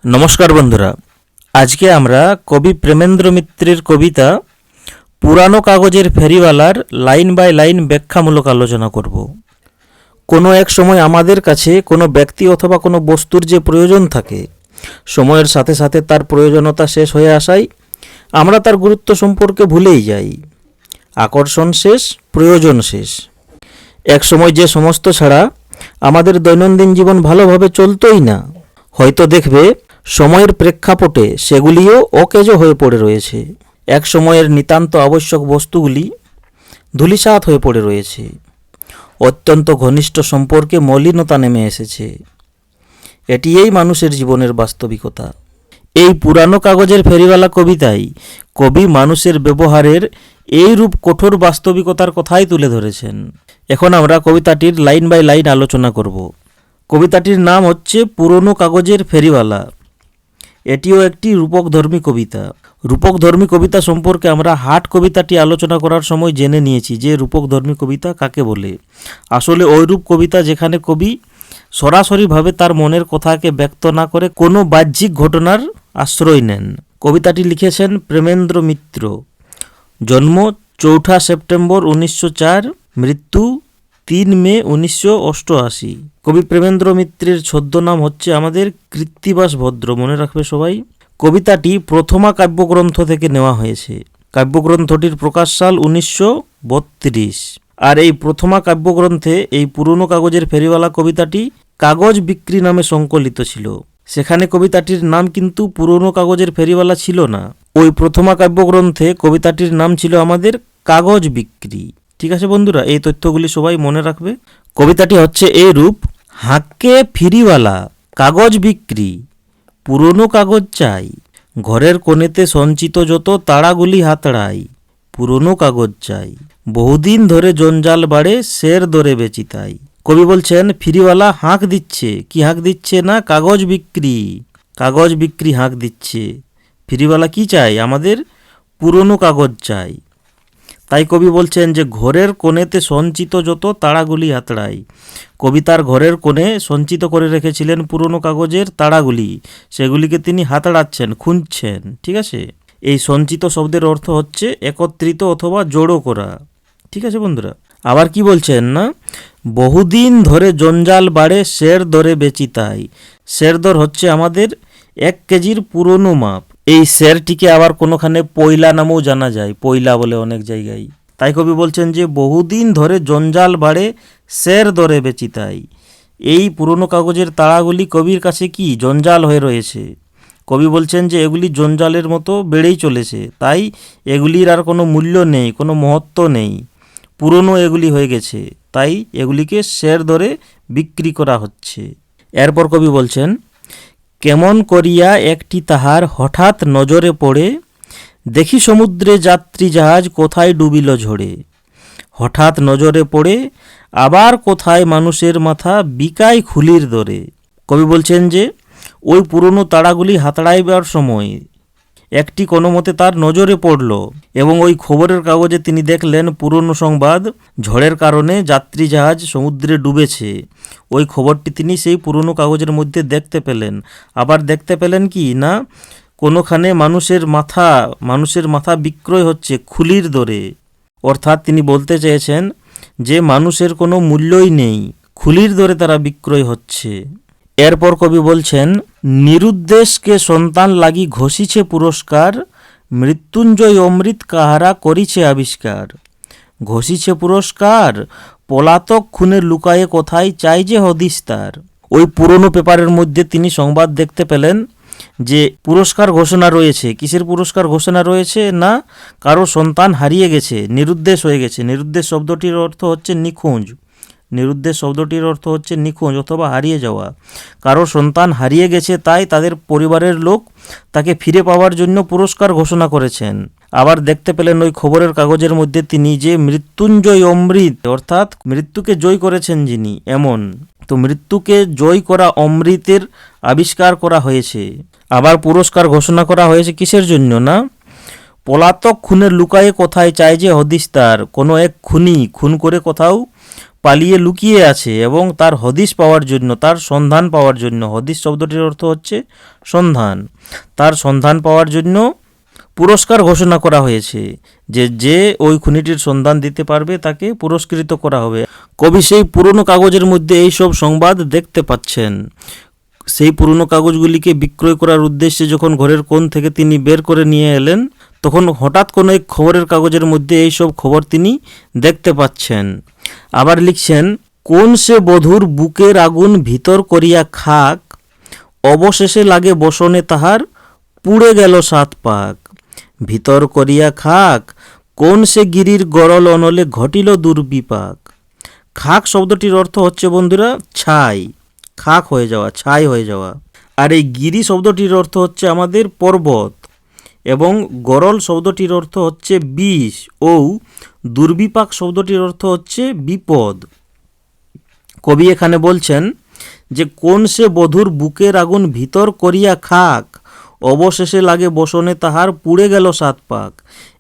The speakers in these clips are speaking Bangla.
নমস্কার বন্ধুরা, আজকে আমরা কবি প্রেমেন্দ্র মিত্রের কবিতা পুরানো কাগজের ফেরিওয়ালার লাইন বাই লাইন ব্যাখ্যামূলক আলোচনা করব। কোনো এক সময় আমাদের কাছে কোনো ব্যক্তি অথবা কোনো বস্তুর যে প্রয়োজন থাকে, সময়ের সাথে সাথে তার প্রয়োজনীয়তা শেষ হয়ে আসায় আমরা তার গুরুত্ব সম্পর্কে ভুলেই যাই। আকর্ষণ শেষ, প্রয়োজন শেষ। এক সময় যে সমস্ত ছাড়া আমাদের দৈনন্দিন জীবন ভালোভাবে চলতোই না, হয়তো দেখবে সময়ের প্রেক্ষাপটে সেগুলিও অকেজো হয়ে পড়ে রয়েছে। এক সময়ের নিতান্ত আবশ্যক বস্তুগুলি ধূলিসাৎ হয়ে পড়ে রয়েছে। অত্যন্ত ঘনিষ্ঠ সম্পর্কে মলিনতা নেমে এসেছে। এটিই মানুষের জীবনের বাস্তবিকতা। এই পুরানো কাগজের ফেরিওয়ালা কবিতায় কবি মানুষের ব্যবহারের এই রূপ কঠোর বাস্তবিকতার কথাই তুলে ধরেছেন। এখন আমরা কবিতাটির লাইন বাই লাইন আলোচনা করব। কবিতাটির নাম হচ্ছে পুরনো কাগজের ফেরিওয়ালা। এটিও একটি রূপকধর্মী কবিতা। রূপকধর্মী কবিতা সম্পর্কে আমরা হাট কবিতাটি আলোচনা করার সময় জেনে নিয়েছি যে রূপকধর্মী কবিতা কাকে বলে। আসলে ওইরূপ কবিতা যেখানে কবি সরাসরিভাবে তার মনের কথাকে ব্যক্ত না করে কোনো বাহ্যিক ঘটনার আশ্রয় নেন। কবিতাটি লিখেছেন প্রেমেন্দ্র মিত্র। জন্ম 4 সেপ্টেম্বর 1904, মৃত্যু 3 মে 1988। কবি প্রেমেন্দ্র মিত্রের ছদ্মনাম হচ্ছে আমাদের কৃত্তিবাস ভদ্র, মনে রাখবে সবাই। কবিতাটি প্রথমা কাব্যগ্রন্থ থেকে নেওয়া হয়েছে। কাব্যগ্রন্থটির প্রকাশ সাল 1932। আর এই প্রথমা কাব্যগ্রন্থে এই পুরনো কাগজের ফেরিওয়ালা কবিতাটি কাগজ বিক্রি নামে সংকলিত ছিল। সেখানে কবিতাটির নাম কিন্তু পুরনো কাগজের ফেরিওয়ালা ছিল না। ওই প্রথমা কাব্যগ্রন্থে কবিতাটির নাম ছিল আমাদের কাগজ বিক্রি। ঠিক আছে বন্ধুরা, এই তথ্যগুলি সবাই মনে রাখবে। কবিতাটি হচ্ছে এই রূপ: হাঁকে ফিরিওয়ালা কাগজ বিক্রি, পুরনো কাগজ চাই, ঘরের কোণেতে সঞ্চিত যত তাড়াগুলি হাতড়াই, পুরনো কাগজ চাই, বহুদিন ধরে জঞ্জাল বাড়ে শের দরে বেচি তাই। কবি বলছেন ফিরিওয়ালা হাঁক দিচ্ছে। কি হাঁক দিচ্ছে? না, কাগজ বিক্রি। কাগজ বিক্রি হাঁক দিচ্ছে। ফিরিওয়ালা কি চাই? আমাদের পুরনো কাগজ চাই। তাই কবি বলছেন যে ঘরের কোণেতে সঞ্চিত যত তাড়াগুলি হাতড়াই। কবি তার ঘরের কোণে সঞ্চিত করে রেখেছিলেন পুরনো কাগজের তাড়াগুলি, সেগুলিকে তিনি হাতড়াচ্ছেন, খুঁজছেন। ঠিক আছে, এই সঞ্চিত শব্দের অর্থ হচ্ছে একত্রিত অথবা জড়ো করা। ঠিক আছে বন্ধুরা, আবার কি বলছেন না, বহুদিন ধরে জঞ্জাল বাড়ে শের দরে বেচি তাই। শের দর হচ্ছে আমাদের 1 কেজির পুরনো মাপ। এই শেরটিকে আবার কোনোখানে পয়লা নামেও জানা যায়, পয়লা বলে অনেক জায়গায়। তাই কবি বলছেন যে বহুদিন ধরে জঞ্জাল বাড়ে শের দরে বেচি তাই। এই পুরনো কাগজের তাড়াগুলি কবির কাছে কি জঞ্জাল হয়ে রয়েছে। কবি বলছেন যে এগুলি জঞ্জালের মতো বেড়েই চলেছে, তাই এগুলির আর কোনো মূল্য নেই, কোনো মহত্ব নেই, পুরনো এগুলি হয়ে গেছে, তাই এগুলিকে শের দরে বিক্রি করা হচ্ছে। এরপর কবি বলছেন, কেমন করিয়া একটি তাহার হঠাৎ নজরে পড়ে, দেখি সমুদ্রে যাত্রী জাহাজ কোথায় ডুবিল ঝড়ে। হঠাৎ নজরে পড়ে আবার কোথায় মানুষের মাথা বিকায় খুলির দরে। কবি বলছেন যে ওই পুরনো তাড়াগুলি হাতড়াইবার সময় একটি কোনো মতে তার নজরে পড়ল এবং ওই খবরের কাগজে তিনি দেখলেন পুরনো সংবাদ, ঝড়ের কারণে যাত্রী জাহাজ সমুদ্রে ডুবেছে। ওই খবরটি তিনি সেই পুরনো কাগজের মধ্যে দেখতে পেলেন। আবার দেখতে পেলেন কি না, কোনোখানে মানুষের মাথা বিক্রয় হচ্ছে খুলির দরে। অর্থাৎ তিনি বলতে চেয়েছেন যে মানুষের কোনো মূল্যই নেই, খুলির দরে তারা বিক্রয় হচ্ছে। এরপর কবি বলছেন, নিরুদ্দেশকে সন্তান লাগি ঘষিছে পুরস্কার, মৃত্যুঞ্জয় অমৃত কাহারা করিছে আবিষ্কার। ঘষিছে পুরস্কার, পলাতক খুনে লুকায়ে কোথায় চাই যে হদিস্তার। ওই পুরনো পেপারের মধ্যে তিনি সংবাদ দেখতে পেলেন যে পুরস্কার ঘোষণা রয়েছে। কিসের পুরস্কার ঘোষণা রয়েছে? না, কারো সন্তান হারিয়ে গেছে, নিরুদ্দেশ হয়ে গেছে। নিরুদ্দেশ শব্দটির অর্থ হচ্ছে নিখোঁজ। নিরুদ্দেশ শব্দটির অর্থ হচ্ছে নিখোঁজ অথবা হারিয়ে যাওয়া। কারো সন্তান হারিয়ে গেছে, তাই তাদের পরিবারের লোক তাকে ফিরে পাওয়ার জন্য পুরস্কার ঘোষণা করেছেন। আবার দেখতে পেলেন ওই খবরের কাগজের মধ্যে তিনি যে মৃত্যুঞ্জয় অমৃত, অর্থাৎ মৃত্যুকে জয় করেছেন যিনি, এমন। তো মৃত্যুকে জয় করা অমৃতের আবিষ্কার করা হয়েছে। আবার পুরস্কার ঘোষণা করা হয়েছে কিসের জন্য? না, পলাতক খুনের লুকায়ে কোথায় চাই যে হদিস্তার। কোনো এক খুনি খুন করে কোথাও পালিয়ে লুকিয়ে আছে এবং তার হদিশ পাওয়ার জন্য, তার সন্ধান পাওয়ার জন্য, হদিশ শব্দটির অর্থ হচ্ছে সন্ধান, তার সন্ধান পাওয়ার জন্য পুরস্কার ঘোষণা করা হয়েছে, যে ওই খুনিটির সন্ধান দিতে পারবে তাকে পুরস্কৃত করা হবে। কবি সেই পুরনো কাগজের মধ্যে এই সব সংবাদ দেখতে পাচ্ছেন। সেই পুরনো কাগজগুলিকে বিক্রয় করার উদ্দেশ্যে যখন ঘরের কোণ থেকে তিনি বের করে নিয়ে এলেন, তখন হঠাৎ কোনো এক খবরের কাগজের মধ্যে এই সব খবর তিনি দেখতে পাচ্ছেন। আবার লিখছেন, কোন সে বধূর বুকের আগুন ভিতর করিয়া খাক, অবশেষে লাগে বসনে তাহার পুড়ে গেল 7 পাক। ভিতর করিয়া খাক, কোন সে গিরির গরল অনলে ঘটিল দুর্বিপাক। খাক শব্দটির অর্থ হচ্ছে বন্ধুরা ছাই, খাক হয়ে যাওয়া, ছাই হয়ে যাওয়া। আর এই গিরি শব্দটির অর্থ হচ্ছে আমাদের পর্বত, এবং গরল শব্দটির অর্থ হচ্ছে বিষ, ও দুর্বিপাক শব্দটির অর্থ হচ্ছে বিপদ। কবি এখানে বলছেন যে কোন সে বধূর বুকের আগুন ভিতর করিয়া খাক, অবশেষে লাগে বসনে তাহার পুড়ে গেল 7 পাক।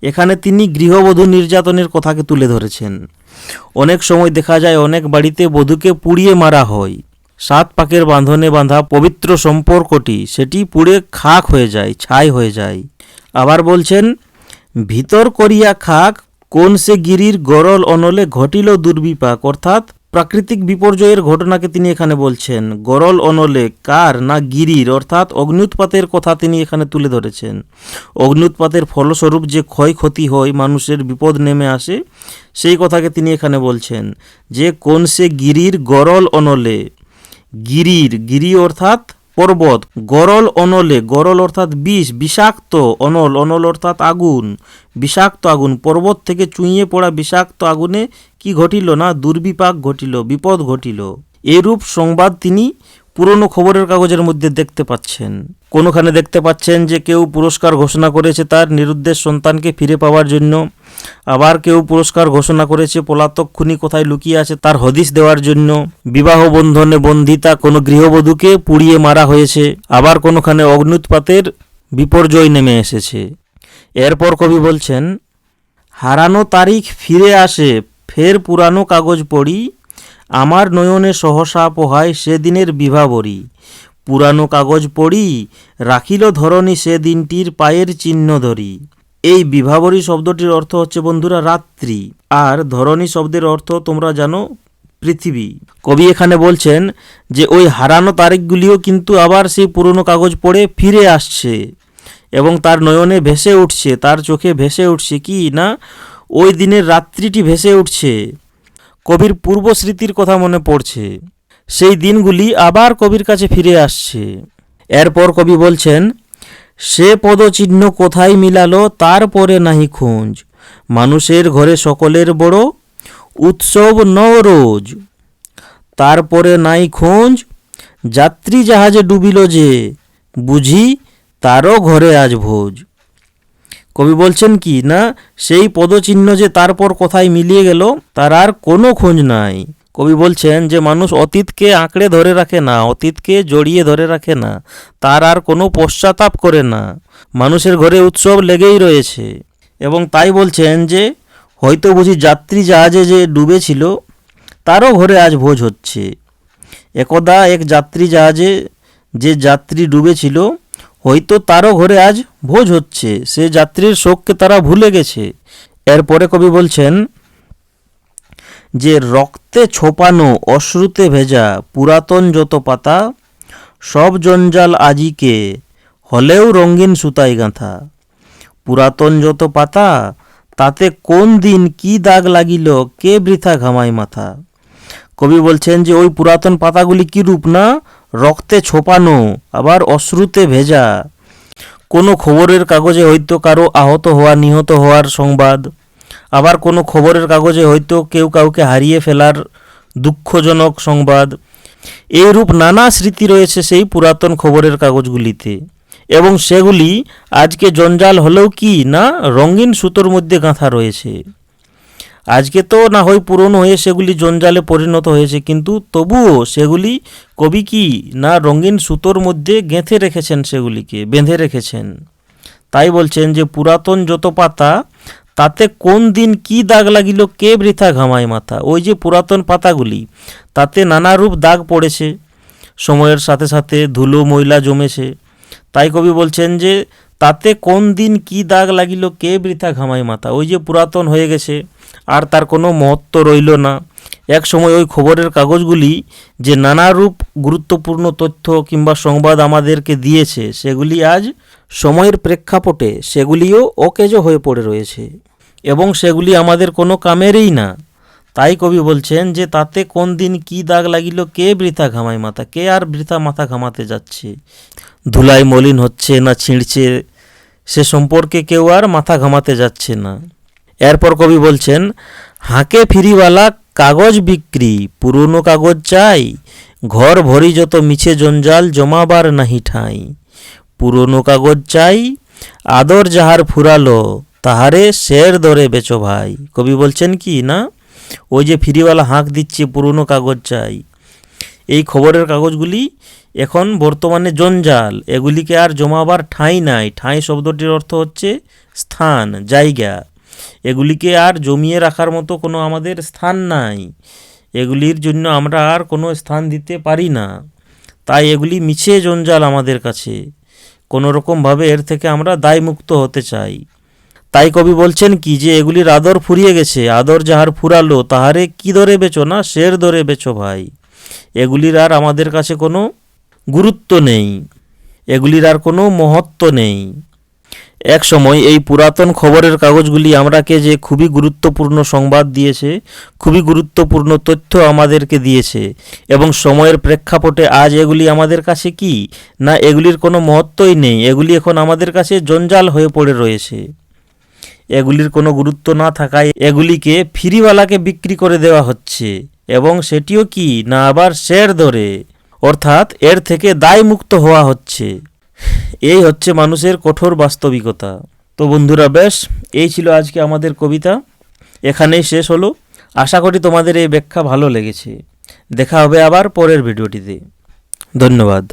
এখানে তিনি গৃহবধূ নির্যাতনের কথাকে তুলে ধরেছেন। অনেক সময় দেখা যায় অনেক বাড়িতে বধূকে পুড়িয়ে মারা হয়। 7 পাকের বাঁধনে বাঁধা পবিত্র সম্পর্কটি সেটি পুড়ে খাক হয়ে যায়, ছাই হয়ে যায়। আবার বলছেন, ভিতর করিয়া খাক, কোন সে গিরির গরল অনলে ঘটিল দুর্বিপাক, অর্থাৎ প্রাকৃতিক বিপর্যয়ের ঘটনাকে তিনি এখানে বলছেন। গরল অনলে কার না গিরির, অর্থাৎ অগ্ন্যুৎপাতের কথা তিনি এখানে তুলে ধরেছেন। অগ্ন্যুৎপাতের ফলস্বরূপ যে ক্ষয়ক্ষতি হয়, মানুষের বিপদ নেমে আসে, সেই কথাকে তিনি এখানে বলছেন যে কোন সে গিরির গরল অনলে। গিরির, গিরি অর্থাৎ পর্বত, গরল অনলে, গরল অর্থাৎ বিষ, বিষাক্ত, অনল, অনল অর্থাৎ আগুন, বিষাক্ত আগুন, পর্বত থেকে চুইয়ে পড়া বিষাক্ত আগুনে কি ঘটিল না দুর্বিপাক ঘটিল, বিপদ ঘটিল। এরূপ সংবাদ তিনি পুরনো খবরের কাগজের মধ্যে দেখতে পাচ্ছেন। কোনোখানে দেখতে পাচ্ছেন যে কেউ পুরস্কার ঘোষণা করেছে তার নিরুদ্দেশ সন্তানকে ফিরে পাওয়ার জন্য, আবার কেউ পুরস্কার ঘোষণা করেছে পলাতক খুনি কোথায় লুকিয়ে আছে তার হদিশ দেওয়ার জন্য। বিবাহ বন্ধনে বন্ধিতা কোনো গৃহবধূকে পুড়িয়ে মারা হয়েছে, আবার কোনোখানে অগ্ন্যুৎপাতের বিপর্যয় নেমে এসেছে। এরপর কবি বলছেন, হারানো তারিখ ফিরে আসে, ফের পুরানো কাগজ পড়ি, আমার নয়নে সহসা পোহায় সেদিনের বিভাবরী। পুরানো কাগজ পড়ি, রাখিল ধরণী সে দিনটির পায়ের চিহ্ন ধরি। এই বিভাবরী শব্দটির অর্থ হচ্ছে বন্ধুরা রাত্রি, আর ধরণী শব্দের অর্থ তোমরা জানো পৃথিবী। কবি এখানে বলছেন যে ওই হারানো তারিখগুলিও কিন্তু আবার সেই পুরনো কাগজ পড়ে ফিরে আসছে, এবং তার নয়নে ভেসে উঠছে, তার চোখে ভেসে উঠছে কি না ওই দিনের রাত্রিটি ভেসে উঠছে। কবির পূর্ব স্মৃতির কথা মনে পড়ছে, সেই দিনগুলি আবার কবির কাছে ফিরে আসছে। এরপর কবি বলছেন, সে পদচিহ্ন কোথায় মিলালো তারপরে নাহি খোঁজ, মানুষের ঘরে সকলের বড় উৎসব নবরোজ। তারপরে নাই খোঁজ, যাত্রী জাহাজে ডুবিল যে, বুঝি তারও ঘরে আজ ভোজ। কবি বলছেন কি না সেই পদচিহ্ন যে তারপর কোথায় মিলিয়ে গেল তার আর কোনো খোঁজ নাই। কবি বলছেন যে মানুষ অতীতকে আঁকড়ে ধরে রাখে না, অতীতকে জড়িয়ে ধরে রাখে না, তার আর কোনো পশ্চাতাপ করে না। মানুষের ঘরে উৎসব লেগেই রয়েছে, এবং তাই বলছেন যে হয়তো বুঝি যাত্রী জাহাজে যে ডুবেছিল তারও ঘরে আজ ভোজ হচ্ছে। একদা এক যাত্রী জাহাজে যে যাত্রী ডুবেছিল হয়তো তারও ঘরে আজ ভোজ হচ্ছে, সে যাত্রীর শোককে তারা ভুলে গেছে। এরপরে কবি বলছেন যে রক্তে ছোপানো অশ্রুতে ভেজা পুরাতন যত পাতা, সব জঞ্জাল আজিকে হলেও রঙিন সুতায় গাঁথা। পুরাতন যত পাতা, তাতে কোন দিন কি দাগ লাগিল, কে বৃথা ঘামায় মাথা। কবি বলছেন যে ওই পুরাতন পাতাগুলি কি রূপ না রক্তে ছোপানো, আবার অশ্রুতে ভেজা। কোনো খবরের কাগজে হয়তো কারো আহত হওয়া, নিহত হওয়ার সংবাদ, আবার কোনো খবরের কাগজে হয়তো কেউ কাউকে হারিয়ে ফেলার দুঃখজনক সংবাদ। এইরূপ নানা স্মৃতি রয়েছে সেই পুরাতন খবরের কাগজগুলিতে, এবং সেগুলি আজকে জঞ্জাল হলেও কি না রঙিন সুতোর মধ্যে গাঁথা রয়েছে। আজকে তো না হয় পুরনো হয়ে সেগুলি জঞ্জালে পরিণত হয়েছে, কিন্তু তবুও সেগুলি কবি কি না রঙিন সুতোর মধ্যে গেঁথে রেখেছেন, সেগুলিকে বেঁধে রেখেছেন। তাই বলছেন যে পুরাতন যত পাতা, তাতে কোন দিন কি দাগ লাগিল কে বৃথা ঘামায় মাথা। ওই যে পুরাতন পাতাগুলি, তাতে নানারূপ দাগ পড়েছে, সময়ের সাথে সাথে ধুলো ময়লা জমেছে। তাই কবি বলছেন যে তাতে কোন দিন কি দাগ লাগিল কে বৃথা ঘামায় মাথা। ওই যে পুরাতন হয়ে গেছে, আর তার কোনো মহত্ব রইল না। এক সময় ওই খবরের কাগজগুলি যে নানারূপ গুরুত্বপূর্ণ তথ্য কিংবা সংবাদ আমাদেরকে দিয়েছে, সেগুলি আজ সময়ের প্রেক্ষাপটে সেগুলিও অকেজ হয়ে পড়ে রয়েছে এবং সেগুলি আমাদের কোনো কামেরই না। তাই কবি বলছেন যে তাতে কোন দিন কি দাগ লাগিল কে বৃথা ঘামায় মাথা। কে আর বৃথা মাথা ঘামাতে যাচ্ছে? ধুলায় মলিন হচ্ছে না ছিঁড়ছে, সে সম্পর্কে কেউ আর মাথা ঘামাতে যাচ্ছে না। এরপর কবি বলছেন, হাঁকে ফিরিওয়ালা কাগজ বিক্রি, পুরনো কাগজ চাই, ঘর ভরি যত মিছে জঞ্জাল, জমাবার নাহি ঠাঁই। পুরনো কাগজ চাই, আদর যাহার ফুরালো, তাহারে শের দরে বেচো ভাই। কবি বলছেন কি না, ওই যে ফিরিওয়ালা হাঁক দিচ্ছে পুরনো কাগজ চাই, এই খবরের কাগজগুলি এখন বর্তমানে জঞ্জাল, এগুলিকে আর জমাবার ঠাঁই নাই। ঠাঁই শব্দটির অর্থ হচ্ছে স্থান, জায়গা। এগুলিকে আর জমিয়ে রাখার মতো কোনো আমাদের স্থান নাই, এগুলির জন্য আমরা আর কোনো স্থান দিতে পারি না। তাই এগুলি মিছে জঞ্জাল আমাদের কাছে, কোনো রকমভাবে এর থেকে আমরা দায়মুক্ত হতে চাই। তাই কবি বলছেন কি, যে এগুলির আদর ফুরিয়ে গেছে, আদর যাহার ফুরালো, তাহারে কি দরে বেচো না শের দরে বেচো ভাই। এগুলির আর আমাদের কাছে কোনো গুরুত্ব নেই, এগুলির আর কোনো মহত্ব নেই। এক সময় এই পুরাতন খবরের কাগজগুলি আমরাকে যে খুবই গুরুত্বপূর্ণ সংবাদ দিয়েছে, খুবই গুরুত্বপূর্ণ তথ্য আমাদেরকে দিয়েছে, এবং সময়ের প্রেক্ষাপটে আজ এগুলি আমাদের কাছে কি না, এগুলির কোনো মহত্বই নেই। এগুলি এখন আমাদের কাছে জঞ্জাল হয়ে পড়ে রয়েছে। এগুলির কোনো গুরুত্ব না থাকায় এগুলিকে ফিরিওয়ালাকে বিক্রি করে দেওয়া হচ্ছে, এবং সেটিও কি না আবার শের ধরে, অর্থাৎ এর থেকে দায়মুক্ত হওয়া হচ্ছে। এই হচ্ছে মানুষের কঠোর বাস্তবিকতা। তো বন্ধুরা, বেশ, এই ছিল আজকে আমাদের কবিতা, এখানেই শেষ হলো। আশা করি তোমাদের এই ব্যাখ্যা ভালো লেগেছে। দেখা হবে আবার পরের ভিডিওটিতে। ধন্যবাদ।